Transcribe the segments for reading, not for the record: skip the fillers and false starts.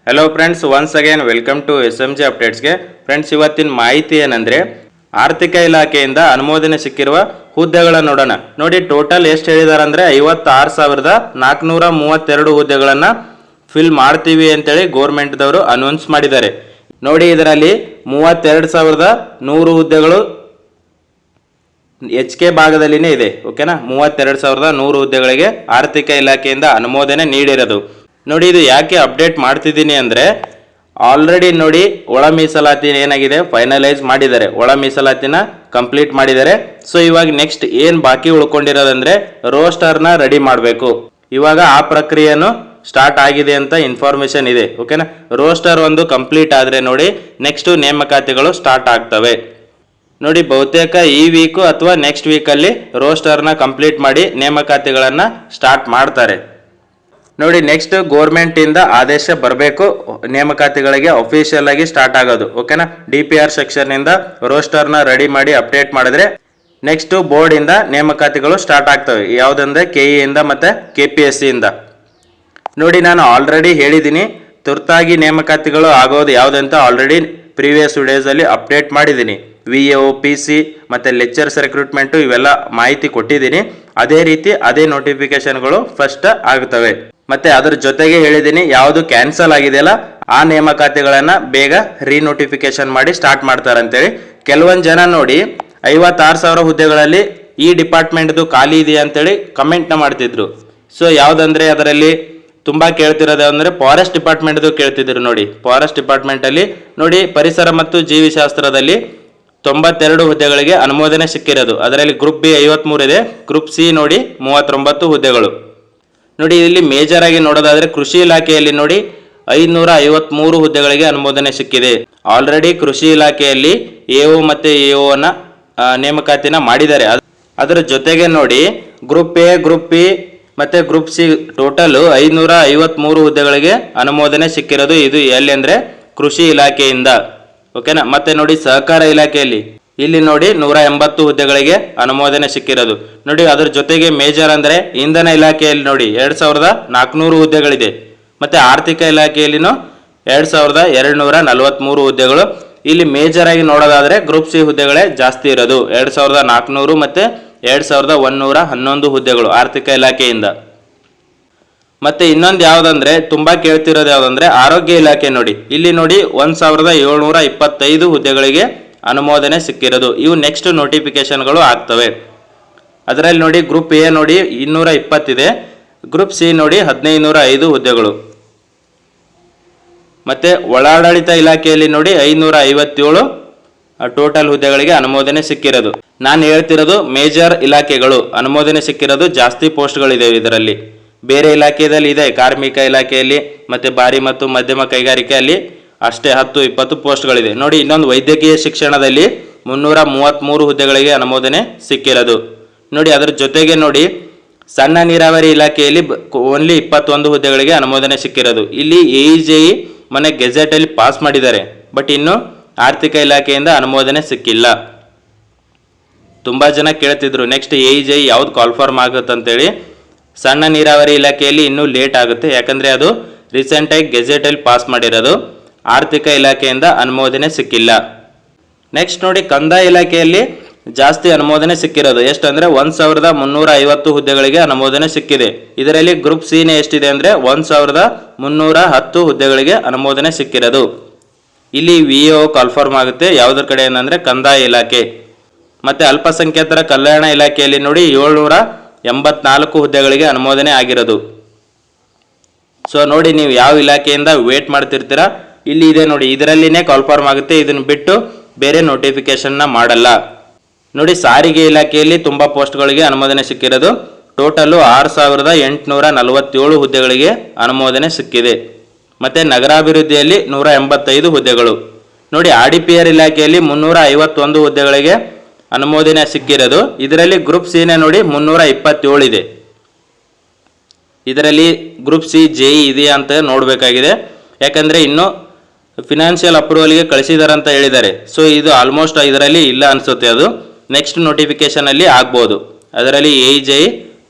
Hello friends, once again welcome to SMG ಅಪ್ಡೇಟ್ಸ್ಗೆ. Friends, ಇವತ್ತಿನ ಮಾಹಿತಿ ಏನಂದರೆ ಆರ್ಥಿಕ ಇಲಾಖೆಯಿಂದ ಅನುಮೋದನೆ ಸಿಕ್ಕಿರುವ ಹುದ್ದೆಗಳನ್ನು ನೋಡೋಣ. ನೋಡಿ, ಟೋಟಲ್ ಎಷ್ಟು ಹೇಳಿದ್ದಾರೆ ಅಂದರೆ 56,432 ಹುದ್ದೆಗಳನ್ನು ಫಿಲ್ ಮಾಡ್ತೀವಿ ಅಂತೇಳಿ ಗೋರ್ಮೆಂಟ್ದವರು ಅನೌನ್ಸ್ ಮಾಡಿದ್ದಾರೆ. ನೋಡಿ, ಇದರಲ್ಲಿ 32,100 ಹುದ್ದೆಗಳು HK ಭಾಗದಲ್ಲಿನೇ ಇದೆ. ಓಕೆನಾ, 32,100 ಹುದ್ದೆಗಳಿಗೆ ಆರ್ಥಿಕ ಇಲಾಖೆಯಿಂದ ಅನುಮೋದನೆ ನೀಡಿರೋದು. ನೋಡಿ, ಇದು ಯಾಕೆ ಅಪ್ಡೇಟ್ ಮಾಡ್ತಿದ್ದೀನಿ ಅಂದರೆ ಆಲ್ರೆಡಿ ನೋಡಿ ಒಳ ಮೀಸಲಾತಿ ಏನಾಗಿದೆ ಫೈನಲೈಸ್ ಮಾಡಿದ್ದಾರೆ, ಒಳ ಮೀಸಲಾತಿನ ಕಂಪ್ಲೀಟ್ ಮಾಡಿದ್ದಾರೆ. ಸೊ ಇವಾಗ ನೆಕ್ಸ್ಟ್ ಏನು ಬಾಕಿ ಉಳ್ಕೊಂಡಿರೋದಂದ್ರೆ ರೋಸ್ಟರ್ನ ರೆಡಿ ಮಾಡಬೇಕು. ಇವಾಗ ಆ ಪ್ರಕ್ರಿಯೆಯನ್ನು ಸ್ಟಾರ್ಟ್ ಆಗಿದೆ ಅಂತ ಇನ್ಫಾರ್ಮೇಶನ್ ಇದೆ. ಓಕೆನಾ, ರೋಸ್ಟರ್ ಒಂದು ಕಂಪ್ಲೀಟ್ ಆದರೆ ನೋಡಿ ನೆಕ್ಸ್ಟ್ ನೇಮಕಾತಿಗಳು ಸ್ಟಾರ್ಟ್ ಆಗ್ತವೆ. ನೋಡಿ, ಬಹುತೇಕ ಈ ವೀಕು ಅಥವಾ ನೆಕ್ಸ್ಟ್ ವೀಕಲ್ಲಿ ರೋಸ್ಟರ್ನ ಕಂಪ್ಲೀಟ್ ಮಾಡಿ ನೇಮಕಾತಿಗಳನ್ನು ಸ್ಟಾರ್ಟ್ ಮಾಡ್ತಾರೆ. ನೋಡಿ, ನೆಕ್ಸ್ಟ್ ಗೋರ್ಮೆಂಟಿಂದ ಆದೇಶ ಬರಬೇಕು ನೇಮಕಾತಿಗಳಿಗೆ ಅಫಿಷಿಯಲ್ ಆಗಿ ಸ್ಟಾರ್ಟ್ ಆಗೋದು. ಓಕೆನಾ, DPR ಸೆಕ್ಷನ್ನಿಂದ ರೋಸ್ಟರ್ನ ರೆಡಿ ಮಾಡಿ ಅಪ್ಡೇಟ್ ಮಾಡಿದ್ರೆ ನೆಕ್ಸ್ಟ್ ಬೋರ್ಡಿಂದ ನೇಮಕಾತಿಗಳು ಸ್ಟಾರ್ಟ್ ಆಗ್ತವೆ. ಯಾವುದಂದ್ರೆ KE ಇಂದ ಮತ್ತು KPSC ಇಂದ. ನೋಡಿ, ನಾನು ಆಲ್ರೆಡಿ ಹೇಳಿದ್ದೀನಿ ತುರ್ತಾಗಿ ನೇಮಕಾತಿಗಳು ಆಗೋದು ಯಾವುದಂತ ಆಲ್ರೆಡಿ ಪ್ರೀವಿಯಸ್ ಡೇಸಲ್ಲಿ ಅಪ್ಡೇಟ್ ಮಾಡಿದ್ದೀನಿ. VAO, PC ಮತ್ತು ಲೆಕ್ಚರ್ಸ್ ರಿಕ್ರೂಟ್ಮೆಂಟು ಇವೆಲ್ಲ ಮಾಹಿತಿ ಕೊಟ್ಟಿದ್ದೀನಿ. ಅದೇ ರೀತಿ ಅದೇ ನೋಟಿಫಿಕೇಶನ್ಗಳು ಫಸ್ಟ್ ಆಗುತ್ತವೆ. ಮತ್ತೆ ಅದ್ರ ಜೊತೆಗೆ ಹೇಳಿದ್ದೀನಿ ಯಾವುದು ಕ್ಯಾನ್ಸಲ್ ಆಗಿದೆಯಲ್ಲ ಆ ನೇಮಕಾತಿಗಳನ್ನು ಬೇಗ ರೀನೋಟಿಫಿಕೇಶನ್ ಮಾಡಿ ಸ್ಟಾರ್ಟ್ ಮಾಡ್ತಾರೆ ಅಂತೇಳಿ. ಕೆಲವೊಂದು ಜನ ನೋಡಿ 56,000 ಹುದ್ದೆಗಳಲ್ಲಿ ಈ ಡಿಪಾರ್ಟ್ಮೆಂಟ್ದು ಖಾಲಿ ಇದೆಯಾ ಅಂತೇಳಿ ಕಮೆಂಟ್ನ ಮಾಡ್ತಿದ್ರು. ಸೊ ಯಾವುದಂದ್ರೆ ಅದರಲ್ಲಿ ತುಂಬ ಕೇಳ್ತಿರೋದು ಅಂದರೆ ಫಾರೆಸ್ಟ್ ಡಿಪಾರ್ಟ್ಮೆಂಟ್ದು ಕೇಳ್ತಿದ್ರು. ನೋಡಿ, ಫಾರೆಸ್ಟ್ ಡಿಪಾರ್ಟ್ಮೆಂಟಲ್ಲಿ ನೋಡಿ ಪರಿಸರ ಮತ್ತು ಜೀವಿಶಾಸ್ತ್ರದಲ್ಲಿ 92 ಹುದ್ದೆಗಳಿಗೆ ಅನುಮೋದನೆ ಸಿಕ್ಕಿರೋದು. ಅದರಲ್ಲಿ ಗ್ರೂಪ್ B 53 ಇದೆ, ಗ್ರೂಪ್ C ನೋಡಿ 39 ಹುದ್ದೆಗಳು. ನೋಡಿ, ಇಲ್ಲಿ ಮೇಜರ್ ಆಗಿ ನೋಡೋದಾದ್ರೆ ಕೃಷಿ ಇಲಾಖೆಯಲ್ಲಿ ನೋಡಿ 553 ಹುದ್ದೆಗಳಿಗೆ ಅನುಮೋದನೆ ಸಿಕ್ಕಿದೆ. ಆಲ್ರೆಡಿ ಕೃಷಿ ಇಲಾಖೆಯಲ್ಲಿ AO ಮತ್ತು AOನ ನೇಮಕಾತಿನ ಮಾಡಿದ್ದಾರೆ. ಅದರ ಜೊತೆಗೆ ನೋಡಿ ಗ್ರೂಪ್ A, ಗ್ರೂಪ್ B ಮತ್ತು ಗ್ರೂಪ್ C ಟೋಟಲ್ 553 ಹುದ್ದೆಗಳಿಗೆ ಅನುಮೋದನೆ ಸಿಕ್ಕಿರೋದು. ಇದು ಎಲ್ಲಿ ಅಂದರೆ ಕೃಷಿ ಇಲಾಖೆಯಿಂದ. ಓಕೆನಾ, ಮತ್ತೆ ನೋಡಿ ಸಹಕಾರ ಇಲಾಖೆಯಲ್ಲಿ ಇಲ್ಲಿ ನೋಡಿ 180 ಹುದ್ದೆಗಳಿಗೆ ಅನುಮೋದನೆ ಸಿಕ್ಕಿರೋದು. ನೋಡಿ, ಅದ್ರ ಜೊತೆಗೆ ಮೇಜರ್ ಅಂದರೆ ಇಂಧನ ಇಲಾಖೆಯಲ್ಲಿ ನೋಡಿ 2,400 ಹುದ್ದೆಗಳಿದೆ. ಮತ್ತು ಆರ್ಥಿಕ ಇಲಾಖೆಯಲ್ಲಿನೂ 2,243 ಹುದ್ದೆಗಳು. ಇಲ್ಲಿ ಮೇಜರ್ ಆಗಿ ನೋಡೋದಾದರೆ ಗ್ರೂಪ್ C ಹುದ್ದೆಗಳೇ ಜಾಸ್ತಿ ಇರೋದು, 2,400 ಮತ್ತು 2,111 ಹುದ್ದೆಗಳು ಆರ್ಥಿಕ ಇಲಾಖೆಯಿಂದ. ಮತ್ತೆ ಇನ್ನೊಂದು ಯಾವುದಂದ್ರೆ ತುಂಬ ಕೇಳ್ತಿರೋದು ಯಾವುದಂದ್ರೆ ಆರೋಗ್ಯ ಇಲಾಖೆ. ನೋಡಿ, ಇಲ್ಲಿ ನೋಡಿ 1,725 ಹುದ್ದೆಗಳಿಗೆ ಅನುಮೋದನೆ ಸಿಕ್ಕಿರೋದು. ಇವು ನೆಕ್ಸ್ಟ್ ನೋಟಿಫಿಕೇಶನ್ಗಳು ಆಗ್ತವೆ. ಅದರಲ್ಲಿ ನೋಡಿ ಗ್ರೂಪ್ A ನೋಡಿ 220 ಇದೆ, ಗ್ರೂಪ್ C ನೋಡಿ 1,505 ಹುದ್ದೆಗಳು. ಮತ್ತೆ ಒಳಾಡಳಿತ ಇಲಾಖೆಯಲ್ಲಿ ನೋಡಿ 557 ಟೋಟಲ್ ಹುದ್ದೆಗಳಿಗೆ ಅನುಮೋದನೆ ಸಿಕ್ಕಿರೋದು. ನಾನು ಹೇಳ್ತಿರೋದು ಮೇಜರ್ ಇಲಾಖೆಗಳು ಅನುಮೋದನೆ ಸಿಕ್ಕಿರೋದು, ಜಾಸ್ತಿ ಪೋಸ್ಟ್ಗಳಿದೆ ಇದರಲ್ಲಿ. ಬೇರೆ ಇಲಾಖೆಯಲ್ಲಿ ಇದೆ, ಕಾರ್ಮಿಕ ಇಲಾಖೆಯಲ್ಲಿ ಮತ್ತು ಭಾರಿ ಮತ್ತು ಮಧ್ಯಮ ಕೈಗಾರಿಕೆಯಲ್ಲಿ ಅಷ್ಟೇ 10-20 ಪೋಸ್ಟ್ಗಳಿದೆ. ನೋಡಿ, ಇನ್ನೊಂದು ವೈದ್ಯಕೀಯ ಶಿಕ್ಷಣದಲ್ಲಿ 333 ಹುದ್ದೆಗಳಿಗೆ ಅನುಮೋದನೆ ಸಿಕ್ಕಿರೋದು. ನೋಡಿ, ಅದರ ಜೊತೆಗೆ ನೋಡಿ ಸಣ್ಣ ನೀರಾವರಿ ಇಲಾಖೆಯಲ್ಲಿ ಓನ್ಲಿ 21 ಹುದ್ದೆಗಳಿಗೆ ಅನುಮೋದನೆ ಸಿಕ್ಕಿರೋದು. ಇಲ್ಲಿ AEJE ಮೊನ್ನೆ ಗೆಜೆಟಲ್ಲಿ ಪಾಸ್ ಮಾಡಿದ್ದಾರೆ, ಬಟ್ ಇನ್ನು ಆರ್ಥಿಕ ಇಲಾಖೆಯಿಂದ ಅನುಮೋದನೆ ಸಿಕ್ಕಿಲ್ಲ. ತುಂಬ ಜನ ಕೇಳ್ತಿದ್ರು ನೆಕ್ಸ್ಟ್ AEJE ಯಾವ್ದು ಕಾಲ್ಫಾರ್ಮ್ ಆಗುತ್ತಂತೇಳಿ. ಸಣ್ಣ ನೀರಾವರಿ ಇಲಾಖೆಯಲ್ಲಿ ಇನ್ನೂ ಲೇಟ್ ಆಗುತ್ತೆ, ಯಾಕಂದರೆ ಅದು ರೀಸೆಂಟಾಗಿ ಗೆಜೆಟಲ್ಲಿ ಪಾಸ್ ಮಾಡಿರೋದು. ಆರ್ಥಿಕ ಇಲಾಖೆಯಿಂದ ಅನುಮೋದನೆ ಸಿಕ್ಕಿಲ್ಲ. ನೆಕ್ಸ್ಟ್ ನೋಡಿ ಕಂದಾಯ ಇಲಾಖೆಯಲ್ಲಿ ಜಾಸ್ತಿ ಅನುಮೋದನೆ ಸಿಕ್ಕಿರೋದು. ಎಷ್ಟಂದರೆ 1,350 ಹುದ್ದೆಗಳಿಗೆ ಅನುಮೋದನೆ ಸಿಕ್ಕಿದೆ. ಇದರಲ್ಲಿ ಗ್ರೂಪ್ C ನೇ ಎಷ್ಟಿದೆ ಅಂದರೆ 1,310 ಹುದ್ದೆಗಳಿಗೆ ಅನುಮೋದನೆ ಸಿಕ್ಕಿರೋದು. ಇಲ್ಲಿ VAO ಕಾಲ್ಫಾರ್ಮ್ ಆಗುತ್ತೆ ಯಾವುದ್ರ ಕಡೆ ಏನಂದರೆ ಕಂದಾಯ ಇಲಾಖೆ. ಮತ್ತು ಅಲ್ಪಸಂಖ್ಯಾತರ ಕಲ್ಯಾಣ ಇಲಾಖೆಯಲ್ಲಿ ನೋಡಿ 784 ಹುದ್ದೆಗಳಿಗೆ ಅನುಮೋದನೆ ಆಗಿರೋದು. ಸೊ ನೋಡಿ, ನೀವು ಯಾವ ಇಲಾಖೆಯಿಂದ ವೇಟ್ ಮಾಡ್ತಿರ್ತೀರಾ ಇಲ್ಲಿ ಇದೆ ನೋಡಿ, ಇದರಲ್ಲಿನೇ ಕಾಲ್ಫಾರ್ಮ್ ಆಗುತ್ತೆ. ಇದನ್ನು ಬಿಟ್ಟು ಬೇರೆ ನೋಟಿಫಿಕೇಶನ್ನ ಮಾಡಲ್ಲ. ನೋಡಿ, ಸಾರಿಗೆ ಇಲಾಖೆಯಲ್ಲಿ ತುಂಬ ಪೋಸ್ಟ್ಗಳಿಗೆ ಅನುಮೋದನೆ ಸಿಕ್ಕಿರೋದು. ಟೋಟಲ್ಲು 6,847 ಹುದ್ದೆಗಳಿಗೆ ಅನುಮೋದನೆ ಸಿಕ್ಕಿದೆ. ಮತ್ತು ನಗರಾಭಿವೃದ್ಧಿಯಲ್ಲಿ 185 ಹುದ್ದೆಗಳು. ನೋಡಿ, RDPR ಇಲಾಖೆಯಲ್ಲಿ 351 ಹುದ್ದೆಗಳಿಗೆ ಅನುಮೋದನೆ ಸಿಕ್ಕಿರೋದು. ಇದರಲ್ಲಿ ಗ್ರೂಪ್ C ನೇ ನೋಡಿ 327 ಇದೆ. ಇದರಲ್ಲಿ ಗ್ರೂಪ್ C JE ಇದೆಯಾ ಅಂತ ನೋಡಬೇಕಾಗಿದೆ, ಯಾಕಂದರೆ ಇನ್ನು ಫಿನಾನ್ಷಿಯಲ್ ಅಪ್ರೂವಲ್ಗೆ ಕಳಿಸಿದ್ದಾರೆ ಅಂತ ಹೇಳಿದ್ದಾರೆ. ಸೊ ಇದು ಆಲ್ಮೋಸ್ಟ್ ಇದರಲ್ಲಿ ಇಲ್ಲ ಅನಿಸುತ್ತೆ. ಅದು ನೆಕ್ಸ್ಟ್ ನೋಟಿಫಿಕೇಶನಲ್ಲಿ ಆಗ್ಬೋದು. ಅದರಲ್ಲಿ AEJE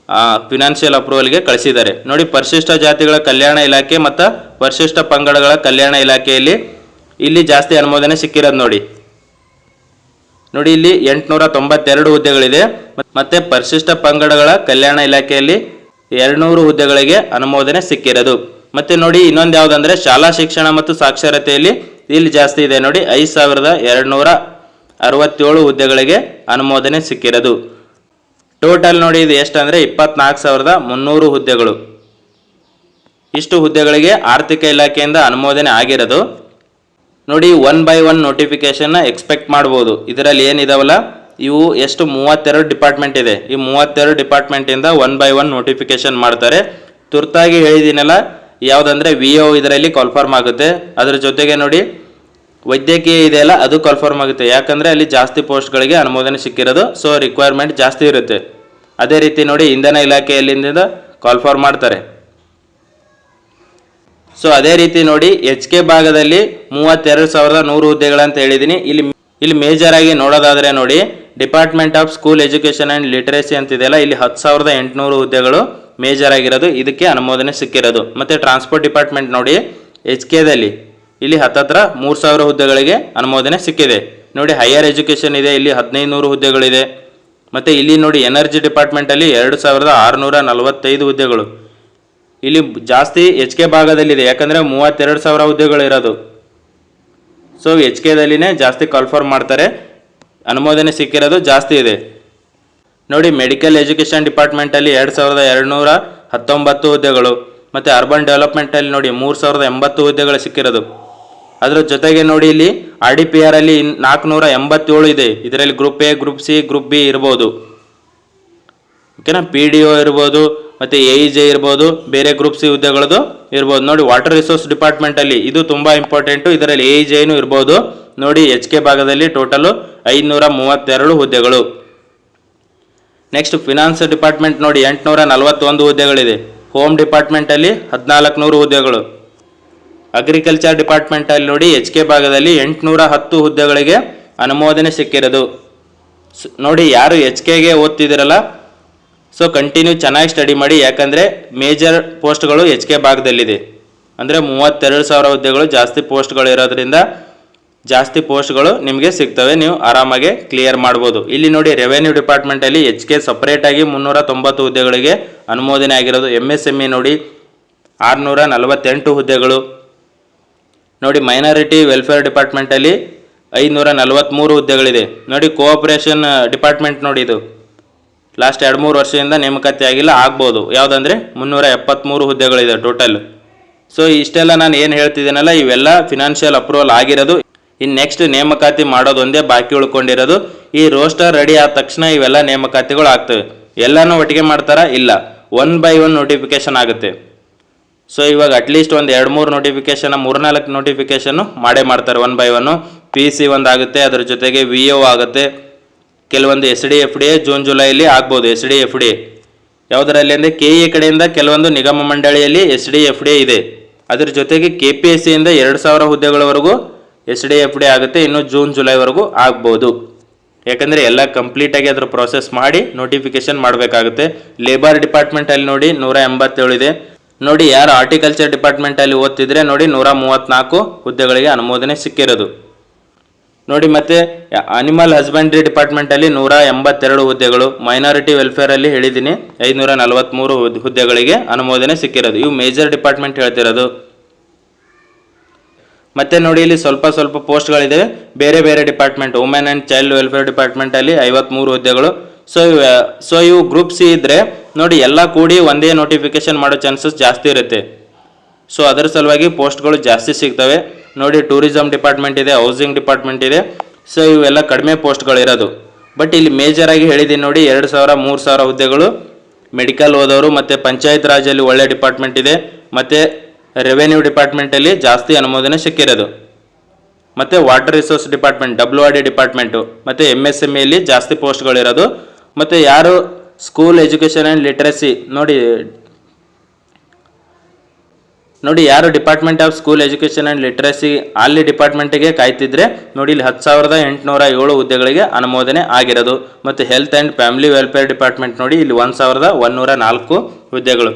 ಫಿನಾನ್ಷಿಯಲ್ ಅಪ್ರೂವಲ್ಗೆ ಕಳಿಸಿದ್ದಾರೆ. ನೋಡಿ, ಪರಿಶಿಷ್ಟ ಜಾತಿಗಳ ಕಲ್ಯಾಣ ಇಲಾಖೆ ಮತ್ತು ಪರಿಶಿಷ್ಟ ಪಂಗಡಗಳ ಕಲ್ಯಾಣ ಇಲಾಖೆಯಲ್ಲಿ ಇಲ್ಲಿ ಜಾಸ್ತಿ ಅನುಮೋದನೆ ಸಿಕ್ಕಿರೋದು. ನೋಡಿ ಇಲ್ಲಿ 892 ಹುದ್ದೆಗಳಿದೆ. ಮತ್ತೆ ಪರಿಶಿಷ್ಟ ಪಂಗಡಗಳ ಕಲ್ಯಾಣ ಇಲಾಖೆಯಲ್ಲಿ 200 ಹುದ್ದೆಗಳಿಗೆ ಅನುಮೋದನೆ ಸಿಕ್ಕಿರೋದು. ಮತ್ತೆ ನೋಡಿ, ಇನ್ನೊಂದು ಯಾವುದಂದ್ರೆ ಶಾಲಾ ಶಿಕ್ಷಣ ಮತ್ತು ಸಾಕ್ಷರತೆಯಲ್ಲಿ ಇಲ್ಲಿ ಜಾಸ್ತಿ ಇದೆ. ನೋಡಿ, 5267 ಹುದ್ದೆಗಳಿಗೆ ಅನುಮೋದನೆ ಸಿಕ್ಕಿರೋದು. ಟೋಟಲ್ ನೋಡಿ ಇದು ಎಷ್ಟಂದ್ರೆ 24300 ಹುದ್ದೆಗಳು. ಇಷ್ಟು ಹುದ್ದೆಗಳಿಗೆ ಆರ್ಥಿಕ ಇಲಾಖೆಯಿಂದ ಅನುಮೋದನೆ ಆಗಿರೋದು. ನೋಡಿ, 1 by 1 ನೋಟಿಫಿಕೇಶನ್ ಎಕ್ಸ್ಪೆಕ್ಟ್ ಮಾಡ್ಬೋದು. ಇದರಲ್ಲಿ ಏನಿದಾವಲ್ಲ ಇವು ಎಷ್ಟು 32 ಡಿಪಾರ್ಟ್ಮೆಂಟ್ ಇದೆ. ಈ 32 ಡಿಪಾರ್ಟ್ಮೆಂಟಿಂದ 1 by 1 ನೋಟಿಫಿಕೇಶನ್ ಮಾಡ್ತಾರೆ. ತುರ್ತಾಗಿ ಹೇಳಿದ್ದೀನಲ್ಲ, ಯಾವುದಂದ್ರೆ VO ಇದರಲ್ಲಿ ಕನ್ಫರ್ಮ್ ಆಗುತ್ತೆ. ಅದ್ರ ಜೊತೆಗೆ ನೋಡಿ ವೈದ್ಯಕೀಯ ಇದೆಯಲ್ಲ ಅದು ಕನ್ಫರ್ಮ್ ಆಗುತ್ತೆ. ಯಾಕಂದರೆ ಅಲ್ಲಿ ಜಾಸ್ತಿ ಪೋಸ್ಟ್ಗಳಿಗೆ ಅನುಮೋದನೆ ಸಿಕ್ಕಿರೋದು. ಸೊ ರಿಕ್ವೈರ್ಮೆಂಟ್ ಜಾಸ್ತಿ ಇರುತ್ತೆ. ಅದೇ ರೀತಿ ನೋಡಿ ಇಂಧನ ಇಲಾಖೆಯಲ್ಲಿಂದ ಕನ್ಫರ್ಮ್ ಮಾಡ್ತಾರೆ. ಸೊ ಅದೇ ರೀತಿ ನೋಡಿ HK ಭಾಗದಲ್ಲಿ 32,100 ಹುದ್ದೆಗಳಂತ ಹೇಳಿದ್ದೀನಿ. ಇಲ್ಲಿ ಮೇಜರ್ ಆಗಿ ನೋಡೋದಾದರೆ ನೋಡಿ department of school education and literacy ಅಂತಿದೆಯಲ್ಲ, ಇಲ್ಲಿ 10,800 ಹುದ್ದೆಗಳು ಮೇಜರ್ ಆಗಿರೋದು, ಇದಕ್ಕೆ ಅನುಮೋದನೆ ಸಿಕ್ಕಿರೋದು. ಮತ್ತು ಟ್ರಾನ್ಸ್ಪೋರ್ಟ್ ಡಿಪಾರ್ಟ್ಮೆಂಟ್ ನೋಡಿ HKದಲ್ಲಿ ಇಲ್ಲಿ ಹತ್ತತ್ರ 3,000 ಹುದ್ದೆಗಳಿಗೆ ಅನುಮೋದನೆ ಸಿಕ್ಕಿದೆ. ನೋಡಿ ಹೈಯರ್ ಎಜುಕೇಷನ್ ಇದೆ, ಇಲ್ಲಿ 1,500 ಹುದ್ದೆಗಳಿದೆ. ಮತ್ತು ಇಲ್ಲಿ ನೋಡಿ ಎನರ್ಜಿ ಡಿಪಾರ್ಟ್ಮೆಂಟಲ್ಲಿ 2,645 ಹುದ್ದೆಗಳು. ಇಲ್ಲಿ ಜಾಸ್ತಿ HK ಭಾಗದಲ್ಲಿದೆ, ಯಾಕಂದರೆ 32,000 ಹುದ್ದೆಗಳಿರೋದು. ಸೊ HKದಲ್ಲಿನೇ ಜಾಸ್ತಿ ಕನ್ಫರ್ಮ್ ಮಾಡ್ತಾರೆ, ಅನುಮೋದನೆ ಸಿಕ್ಕಿರೋದು ಜಾಸ್ತಿ ಇದೆ. ನೋಡಿ ಮೆಡಿಕಲ್ ಎಜುಕೇಷನ್ ಡಿಪಾರ್ಟ್ಮೆಂಟಲ್ಲಿ 2,219 ಹುದ್ದೆಗಳು. ಮತ್ತು ಅರ್ಬನ್ ಡೆವಲಪ್ಮೆಂಟಲ್ಲಿ ನೋಡಿ 3,080 ಹುದ್ದೆಗಳು ಸಿಕ್ಕಿರೋದು. ಅದರ ಜೊತೆಗೆ ನೋಡಿ ಇಲ್ಲಿ RDPR ಅಲ್ಲಿ 487 ಇದೆ. ಇದರಲ್ಲಿ group A, group C, group B ಇರ್ಬೋದು. ಓಕೆನಾ, PDO ಇರ್ಬೋದು, ಮತ್ತು AEJ ಇರ್ಬೋದು, ಬೇರೆ ಗ್ರೂಪ್ C ಹುದ್ದೆಗಳದು ಇರ್ಬೋದು. ನೋಡಿ ವಾಟರ್ ರಿಸೋರ್ಸ್ ಡಿಪಾರ್ಟ್ಮೆಂಟಲ್ಲಿ ಇದು ತುಂಬ ಇಂಪಾರ್ಟೆಂಟು, ಇದರಲ್ಲಿ AEJನೂ ಇರ್ಬೋದು. ನೋಡಿ HK ಭಾಗದಲ್ಲಿ ಟೋಟಲು 532 ಹುದ್ದೆಗಳು. ನೆಕ್ಸ್ಟ್ ಫಿನಾನ್ಸ್ ಡಿಪಾರ್ಟ್ಮೆಂಟ್ ನೋಡಿ 841 ಹುದ್ದೆಗಳಿದೆ. ಹೋಮ್ ಡಿಪಾರ್ಟ್ಮೆಂಟಲ್ಲಿ 1,400 ಹುದ್ದೆಗಳು. ಅಗ್ರಿಕಲ್ಚರ್ ಡಿಪಾರ್ಟ್ಮೆಂಟಲ್ಲಿ ನೋಡಿ HK ಭಾಗದಲ್ಲಿ 810 ಹುದ್ದೆಗಳಿಗೆ ಅನುಮೋದನೆ ಸಿಕ್ಕಿರೋದು. ನೋಡಿ ಯಾರು HKಗೆ ಓದ್ತಿದ್ದೀರಲ್ಲ, ಸೊ ಕಂಟಿನ್ಯೂ ಚೆನ್ನಾಗಿ ಸ್ಟಡಿ ಮಾಡಿ. ಯಾಕಂದರೆ ಮೇಜರ್ ಪೋಸ್ಟ್ಗಳು HK ಭಾಗದಲ್ಲಿದೆ. ಅಂದರೆ 32,000 ಹುದ್ದೆಗಳು ಜಾಸ್ತಿ ಪೋಸ್ಟ್ಗಳು ಇರೋದ್ರಿಂದ ಜಾಸ್ತಿ ಪೋಸ್ಟ್ಗಳು ನಿಮಗೆ ಸಿಗ್ತವೆ, ನೀವು ಆರಾಮಾಗಿ ಕ್ಲಿಯರ್ ಮಾಡ್ಬೋದು. ಇಲ್ಲಿ ನೋಡಿ ರೆವೆನ್ಯೂ ಡಿಪಾರ್ಟ್ಮೆಂಟಲ್ಲಿ HK ಸಪ್ರೇಟಾಗಿ 390 ಹುದ್ದೆಗಳಿಗೆ ಅನುಮೋದನೆ ಆಗಿರೋದು. MSME ನೋಡಿ 648 ಹುದ್ದೆಗಳು. ನೋಡಿ ಮೈನಾರಿಟಿ ವೆಲ್ಫೇರ್ ಡಿಪಾರ್ಟ್ಮೆಂಟಲ್ಲಿ 543 ಹುದ್ದೆಗಳಿದೆ. ನೋಡಿ ಕೋಆಪರೇಷನ್ ಡಿಪಾರ್ಟ್ಮೆಂಟ್ ನೋಡಿ ಇದು ಲಾಸ್ಟ್ 2-3 ವರ್ಷದಿಂದ ನೇಮಕಾತಿ ಆಗಿಲ್ಲ, ಆಗ್ಬೋದು. ಯಾವುದಂದರೆ 373 ಹುದ್ದೆಗಳಿದೆ ಟೋಟಲ್. ಸೊ ಇಷ್ಟೆಲ್ಲ ನಾನು ಏನು ಹೇಳ್ತಿದ್ದೀನಲ್ಲ ಇವೆಲ್ಲ ಫಿನಾನ್ಷಿಯಲ್ ಅಪ್ರೂವಲ್ ಆಗಿರೋದು. ಇನ್ನು ನೆಕ್ಸ್ಟ್ ನೇಮಕಾತಿ ಮಾಡೋದೊಂದೇ ಬಾಕಿ ಉಳ್ಕೊಂಡಿರೋದು. ಈ ರೋಸ್ಟರ್ ರೆಡಿ ಆದ ತಕ್ಷಣ ಇವೆಲ್ಲ ನೇಮಕಾತಿಗಳು ಆಗ್ತವೆ. ಎಲ್ಲನೂ ಒಟ್ಟಿಗೆ ಮಾಡ್ತಾರಾ? ಇಲ್ಲ, 1 by 1 ನೋಟಿಫಿಕೇಶನ್ ಆಗುತ್ತೆ. ಸೊ ಇವಾಗ ಅಟ್ಲೀಸ್ಟ್ ಒಂದು 2-3 ನೋಟಿಫಿಕೇಶನ್ 3-4 ನೋಟಿಫಿಕೇಶನ್ನು ಮಾಡ್ತಾರೆ 1 by 1. PC ಒಂದು ಆಗುತ್ತೆ, ಅದರ ಜೊತೆಗೆ VO ಆಗುತ್ತೆ. ಕೆಲವೊಂದು SDFDA ಜೂನ್-ಜುಲೈಲಿ ಆಗ್ಬೋದು. SDFDA ಯಾವುದರಲ್ಲಿ ಅಂದರೆ KE ಕಡೆಯಿಂದ ಕೆಲವೊಂದು ನಿಗಮ ಮಂಡಳಿಯಲ್ಲಿ SDFDA ಇದೆ. ಅದರ ಜೊತೆಗೆ KPSCಯಿಂದ 2,000 ಹುದ್ದೆಗಳವರೆಗೂ SDFDA ಆಗುತ್ತೆ. ಇನ್ನು ಜೂನ್-ಜುಲೈವರೆಗೂ ಆಗ್ಬೋದು. ಯಾಕಂದರೆ ಎಲ್ಲ ಕಂಪ್ಲೀಟಾಗಿ ಅದರ ಪ್ರೊಸೆಸ್ ಮಾಡಿ ನೋಟಿಫಿಕೇಶನ್ ಮಾಡಬೇಕಾಗುತ್ತೆ. ಲೇಬರ್ ಡಿಪಾರ್ಟ್ಮೆಂಟಲ್ಲಿ ನೋಡಿ 187 ಇದೆ. ನೋಡಿ ಯಾರು ಆರ್ಟಿಕಲ್ಚರ್ ಡಿಪಾರ್ಟ್ಮೆಂಟಲ್ಲಿ ಓದ್ತಿದ್ರೆ ನೋಡಿ 134 ಹುದ್ದೆಗಳಿಗೆ ಅನುಮೋದನೆ ಸಿಕ್ಕಿರೋದು. ನೋಡಿ ಮತ್ತೆ ಅನಿಮಲ್ ಹಸ್ಬೆಂಡ್ರಿ ಡಿಪಾರ್ಟ್ಮೆಂಟಲ್ಲಿ 182 ಹುದ್ದೆಗಳು. ಮೈನಾರಿಟಿ ವೆಲ್ಫೇರಲ್ಲಿ ಹೇಳಿದ್ದೀನಿ 543 ಹುದ್ದೆಗಳಿಗೆ ಅನುಮೋದನೆ ಸಿಕ್ಕಿರೋದು. ಇವು ಮೇಜರ್ ಡಿಪಾರ್ಟ್ಮೆಂಟ್ ಹೇಳ್ತಿರೋದು. ಮತ್ತೆ ನೋಡಿ ಇಲ್ಲಿ ಸ್ವಲ್ಪ ಪೋಸ್ಟ್ಗಳಿದೆ ಬೇರೆ ಬೇರೆ department. Women and child welfare ಡಿಪಾರ್ಟ್ಮೆಂಟಲ್ಲಿ 53 ಹುದ್ದೆಗಳು. ಸೊ ಇವು ಗ್ರೂಪ್ C ಇದ್ದರೆ ನೋಡಿ ಎಲ್ಲ ಕೂಡಿ ಒಂದೇ ನೋಟಿಫಿಕೇಶನ್ ಮಾಡೋ ಚಾನ್ಸಸ್ ಜಾಸ್ತಿ ಇರುತ್ತೆ. ಸೊ ಅದರ ಸಲುವಾಗಿ ಪೋಸ್ಟ್ಗಳು ಜಾಸ್ತಿ ಸಿಗ್ತವೆ. ನೋಡಿ ಟೂರಿಸಂ ಡಿಪಾರ್ಟ್ಮೆಂಟ್ ಇದೆ, ಹೌಸಿಂಗ್ ಡಿಪಾರ್ಟ್ಮೆಂಟ್ ಇದೆ. ಸೊ ಇವೆಲ್ಲ ಕಡಿಮೆ ಪೋಸ್ಟ್ಗಳಿರೋದು. ಬಟ್ ಇಲ್ಲಿ ಮೇಜರಾಗಿ ಹೇಳಿದ್ದೀನಿ ನೋಡಿ 2,000-3,000 ಹುದ್ದೆಗಳು ಮೆಡಿಕಲ್ ಓದೋರು. ಮತ್ತು ಪಂಚಾಯತ್ ರಾಜಲ್ಲಿ ಒಳ್ಳೆ ಡಿಪಾರ್ಟ್ಮೆಂಟ್ ಇದೆ. ಮತ್ತು ರೆವೆನ್ಯೂ ಡಿಪಾರ್ಟ್ಮೆಂಟಲ್ಲಿ ಜಾಸ್ತಿ ಅನುಮೋದನೆ ಸಿಕ್ಕಿರೋದು. ಮತ್ತು water resource department WRD department ಮತ್ತು MSMEಯಲ್ಲಿ ಜಾಸ್ತಿ ಪೋಸ್ಟ್ಗಳಿರೋದು. ಮತ್ತು ಯಾರು ಸ್ಕೂಲ್ ಎಜುಕೇಷನ್ ಆ್ಯಂಡ್ ಲಿಟ್ರಸಿ ನೋಡಿ, ಯಾರು department of school education and literacy ಅಲ್ಲಿ ಡಿಪಾರ್ಟ್ಮೆಂಟಿಗೆ ಕಾಯ್ತಿದ್ರೆ ನೋಡಿ, ಇಲ್ಲಿ 10,807 ಹುದ್ದೆಗಳಿಗೆ ಅನುಮೋದನೆ ಆಗಿರೋದು. ಮತ್ತು health and family welfare department ನೋಡಿ, ಇಲ್ಲಿ 1,104 ಹುದ್ದೆಗಳು.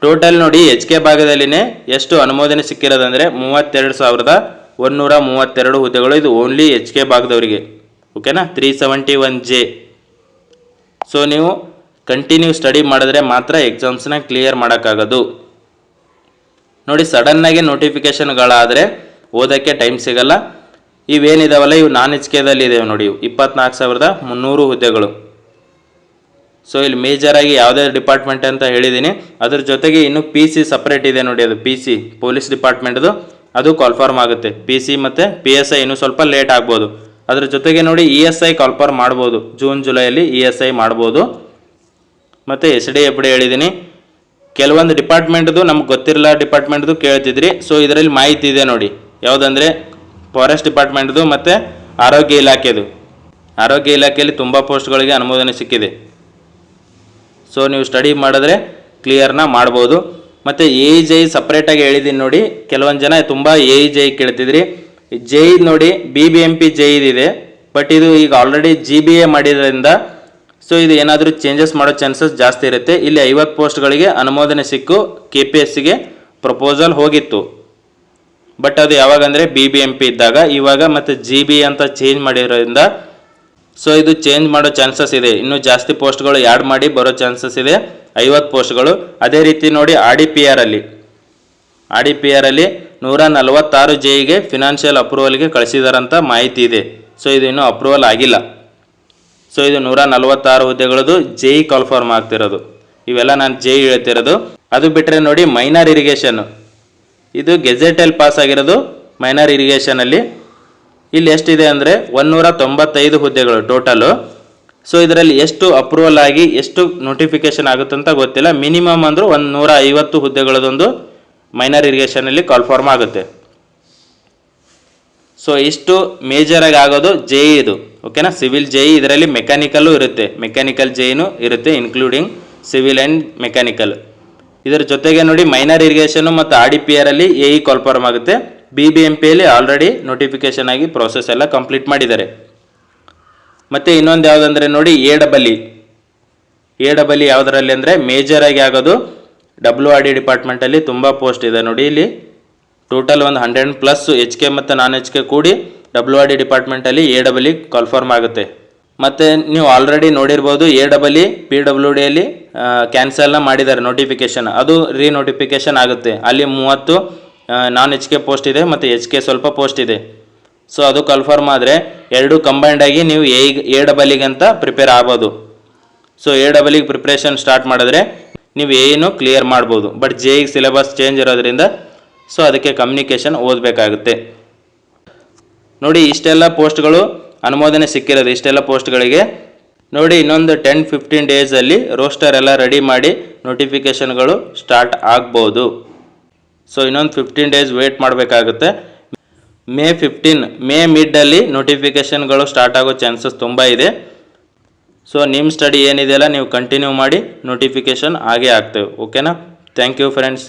ಟೋಟಲ್ ನೋಡಿ HK ಭಾಗದಲ್ಲಿನೇ ಎಷ್ಟು ಅನುಮೋದನೆ ಸಿಕ್ಕಿರೋದಂದರೆ 32,132 ಹುದ್ದೆಗಳು. ಇದು ಓನ್ಲಿ HK ಭಾಗದವರಿಗೆ, ಓಕೆನಾ. 371J. ಸೊ ನೀವು ಕಂಟಿನ್ಯೂ ಸ್ಟಡಿ ಮಾಡಿದ್ರೆ ಮಾತ್ರ ಎಕ್ಸಾಮ್ಸ್ನ ಕ್ಲಿಯರ್ ಮಾಡೋಕ್ಕಾಗೋದು. ನೋಡಿ, ಸಡನ್ನಾಗಿ ನೋಟಿಫಿಕೇಷನ್ಗಳಾದರೆ ಓದೋಕ್ಕೆ ಟೈಮ್ ಸಿಗಲ್ಲ. ಇವೇನಿದಾವಲ್ಲ ಇವು ನಾನ್ HKದಲ್ಲಿ ಇದಾವೆ ನೋಡಿ, 24,300 ಹುದ್ದೆಗಳು. ಸೊ ಇಲ್ಲಿ ಮೇಜರಾಗಿ ಯಾವುದೇ ಡಿಪಾರ್ಟ್ಮೆಂಟ್ ಅಂತ ಹೇಳಿದ್ದೀನಿ. ಅದ್ರ ಜೊತೆಗೆ ಇನ್ನು PC ಸಪ್ರೇಟ್ ಇದೆ ನೋಡಿ, ಅದು PC ಪೊಲೀಸ್ ಡಿಪಾರ್ಟ್ಮೆಂಟ್ದು, ಅದು ಕಾಲ್ಫಾರ್ಮ್ ಆಗುತ್ತೆ. PC ಮತ್ತು PSI ಇನ್ನೂ ಸ್ವಲ್ಪ ಲೇಟ್ ಆಗ್ಬೋದು. ಅದ್ರ ಜೊತೆಗೆ ನೋಡಿ ESI ಕಾಲ್ಫಾರ್ಮ್ ಮಾಡ್ಬೋದು, ಜೂನ್ ಜುಲೈಯಲ್ಲಿ ESI ಮಾಡ್ಬೋದು. ಮತ್ತು SD FD ಹೇಳಿದ್ದೀನಿ. ಕೆಲವೊಂದು ಡಿಪಾರ್ಟ್ಮೆಂಟ್ದು ನಮ್ಗೆ ಗೊತ್ತಿರಲ್ಲ ಡಿಪಾರ್ಟ್ಮೆಂಟ್ದು ಕೇಳ್ತಿದ್ರಿ. ಸೊ ಇದರಲ್ಲಿ ಮಾಹಿತಿ ಇದೆ ನೋಡಿ, ಯಾವುದಂದರೆ ಫಾರೆಸ್ಟ್ ಡಿಪಾರ್ಟ್ಮೆಂಟ್ದು ಮತ್ತು ಆರೋಗ್ಯ ಇಲಾಖೆದು. ಆರೋಗ್ಯ ಇಲಾಖೆಯಲ್ಲಿ ತುಂಬ ಪೋಸ್ಟ್ಗಳಿಗೆ ಅನುಮೋದನೆ ಸಿಕ್ಕಿದೆ. ಸೊ ನೀವು ಸ್ಟಡಿ ಮಾಡಿದ್ರೆ ಕ್ಲಿಯರ್ನ ಮಾಡ್ಬೋದು. ಮತ್ತು AEJ ಸಪ್ರೇಟಾಗಿ ಹೇಳಿದ್ದೀನಿ ನೋಡಿ. ಕೆಲವೊಂದು ಜನ ತುಂಬ AEJ ಕೇಳ್ತಿದ್ರಿ. JE ನೋಡಿ BBMP JE ಇದೆ, ಬಟ್ ಇದು ಈಗ ಆಲ್ರೆಡಿ GBA ಮಾಡಿದ್ರಿಂದ ಸೊ ಇದು ಏನಾದರೂ ಚೇಂಜಸ್ ಮಾಡೋ ಚಾನ್ಸಸ್ ಜಾಸ್ತಿ ಇರುತ್ತೆ. ಇಲ್ಲಿ 50 ಪೋಸ್ಟ್ಗಳಿಗೆ ಅನುಮೋದನೆ ಸಿಕ್ಕು KPSCಗೆ ಪ್ರಪೋಸಲ್ ಹೋಗಿತ್ತು. ಬಟ್ ಅದು ಯಾವಾಗಂದರೆ BBMP ಇದ್ದಾಗ. ಇವಾಗ ಮತ್ತು GBA ಅಂತ ಚೇಂಜ್ ಮಾಡಿರೋದ್ರಿಂದ ಸೊ ಇದು ಚೇಂಜ್ ಮಾಡೋ ಚಾನ್ಸಸ್ ಇದೆ. ಇನ್ನೂ ಜಾಸ್ತಿ ಪೋಸ್ಟ್ಗಳು ಆ್ಯಡ್ ಮಾಡಿ ಬರೋ ಚಾನ್ಸಸ್ ಇದೆ, 50 ಪೋಸ್ಟ್ಗಳು. ಅದೇ ರೀತಿ ನೋಡಿ RDPR ಅಲ್ಲಿ 146 JEಗೆ ಫಿನಾನ್ಷಿಯಲ್ ಅಪ್ರೂವಲ್ಗೆ ಕಳಿಸಿದಾರಂತ ಮಾಹಿತಿ ಇದೆ. ಸೊ ಇದು ಇನ್ನೂ ಅಪ್ರೂವಲ್ ಆಗಿಲ್ಲ. ಸೊ ಇದು 146 ಹುದ್ದೆಗಳದು JE ಕಾಲ್ಫಾರ್ಮ್ ಆಗ್ತಿರೋದು. ಇವೆಲ್ಲ ನಾನು JE ಹೇಳ್ತಿರೋದು. ಅದು ಬಿಟ್ಟರೆ ನೋಡಿ ಮೈನರ್ ಇರಿಗೇಷನ್, ಇದು ಗೆಜೆಟಲ್ಲಿ ಪಾಸ್ ಆಗಿರೋದು. ಮೈನರ್ ಇರಿಗೇಷನಲ್ಲಿ ಇಲ್ಲಿ ಎಷ್ಟಿದೆ ಅಂದರೆ 195 ಹುದ್ದೆಗಳು ಟೋಟಲು. ಸೊ ಇದರಲ್ಲಿ ಎಷ್ಟು ಅಪ್ರೂವಲ್ ಆಗಿ ಎಷ್ಟು ನೋಟಿಫಿಕೇಶನ್ ಆಗುತ್ತಂತ ಗೊತ್ತಿಲ್ಲ. ಮಿನಿಮಮ್ ಅಂದರೂ 150 ಹುದ್ದೆಗಳದೊಂದು ಮೈನರ್ ಇರಿಗೇಷನಲ್ಲಿ ಕಾಲ್ಫಾರ್ಮ್ ಆಗುತ್ತೆ. ಸೊ ಇಷ್ಟು ಮೇಜರಾಗಿ ಆಗೋದು JE ಇದು, ಓಕೆನಾ. ಸಿವಿಲ್ JE ಇದರಲ್ಲಿ ಮೆಕ್ಯಾನಿಕಲ್ಲು ಇರುತ್ತೆ, ಮೆಕ್ಯಾನಿಕಲ್ JEನೂ ಇರುತ್ತೆ, ಇನ್ಕ್ಲೂಡಿಂಗ್ ಸಿವಿಲ್ ಆ್ಯಂಡ್ ಮೆಕ್ಯಾನಿಕಲ್. ಇದರ ಜೊತೆಗೆ ನೋಡಿ ಮೈನರ್ ಇರಿಗೇಷನ್ನು ಮತ್ತು RDPR ಅಲ್ಲಿ AE ಕಾಲ್ಫಾರ್ಮ್ ಆಗುತ್ತೆ. BBMPಯಲ್ಲಿ ಆಲ್ರೆಡಿ ನೋಟಿಫಿಕೇಶನ್ ಆಗಿ ಪ್ರೋಸೆಸ್ ಎಲ್ಲ ಕಂಪ್ಲೀಟ್ ಮಾಡಿದ್ದಾರೆ. ಮತ್ತು ಇನ್ನೊಂದು ಯಾವುದಂದರೆ ನೋಡಿ AEE ಯಾವುದರಲ್ಲಿ ಅಂದರೆ ಮೇಜರಾಗಿ ಆಗೋದು WRD ಡಿಪಾರ್ಟ್ಮೆಂಟಲ್ಲಿ ತುಂಬ ಪೋಸ್ಟ್ ಇದೆ ನೋಡಿ. ಇಲ್ಲಿ ಟೋಟಲ್ ಒಂದು 100+ HK ಮತ್ತು ನಾನ್ HK ಕೂಡಿ WRD ಡಿಪಾರ್ಟ್ಮೆಂಟಲ್ಲಿ AEE ಕಾಲ್ಫಾರ್ಮ್ ಆಗುತ್ತೆ. ಮತ್ತು ನೀವು ಆಲ್ರೆಡಿ ನೋಡಿರ್ಬೋದು AEE PWDಯಲ್ಲಿ ಕ್ಯಾನ್ಸಲ್ನ ಮಾಡಿದ್ದಾರೆ ನೋಟಿಫಿಕೇಷನ್, ಅದು ರೀನೋಟಿಫಿಕೇಷನ್ ಆಗುತ್ತೆ. ಅಲ್ಲಿ 30 ನಾನ್ HK ಪೋಸ್ಟ್ ಇದೆ ಮತ್ತು HK ಸ್ವಲ್ಪ ಪೋಸ್ಟ್ ಇದೆ. ಸೊ ಅದು ಕನ್ಫರ್ಮ್ ಆದರೆ ಎರಡು ಕಂಬೈಂಡ್ ಆಗಿ ನೀವು AEE ಅಂತ ಪ್ರಿಪೇರ್ ಆಗ್ಬೋದು. ಸೊ AEE ಪ್ರಿಪ್ರೇಷನ್ ಸ್ಟಾರ್ಟ್ ಮಾಡಿದ್ರೆ ನೀವು ಏನು ಕ್ಲಿಯರ್ ಮಾಡ್ಬೋದು. ಬಟ್ JEE ಸಿಲೆಬಸ್ ಚೇಂಜ್ ಇರೋದ್ರಿಂದ ಸೊ ಅದಕ್ಕೆ ಕಮ್ಯುನಿಕೇಷನ್ ಓದಬೇಕಾಗುತ್ತೆ ನೋಡಿ. ಇಷ್ಟೆಲ್ಲ ಪೋಸ್ಟ್ಗಳು ಅನುಮೋದನೆ ಸಿಕ್ಕಿರೋದು, ಇಷ್ಟೆಲ್ಲ ಪೋಸ್ಟ್ಗಳಿಗೆ ನೋಡಿ. ಇನ್ನೊಂದು 10-15 ಡೇಸಲ್ಲಿ ರೋಸ್ಟರ್ ಎಲ್ಲ ರೆಡಿ ಮಾಡಿ ನೋಟಿಫಿಕೇಷನ್ಗಳು ಸ್ಟಾರ್ಟ್ ಆಗ್ಬೋದು. ಸೊ ಇನ್ನೊಂದು 15 ಡೇಸ್ ವೇಟ್ ಮಾಡಬೇಕಾಗುತ್ತೆ. ಮೇ ಮಿಡ್ಡಲ್ಲಿ ನೋಟಿಫಿಕೇಷನ್ಗಳು ಸ್ಟಾರ್ಟ್ ಆಗೋ ಚಾನ್ಸಸ್ ತುಂಬ ಇದೆ. ಸೊ ನಿಮ್ಮ ಸ್ಟಡಿ ಏನಿದೆಯಲ್ಲ ನೀವು ಕಂಟಿನ್ಯೂ ಮಾಡಿ, ನೋಟಿಫಿಕೇಷನ್ ಆಗೇ ಆಗ್ತೇವೆ, ಓಕೆನಾ. Thank you friends.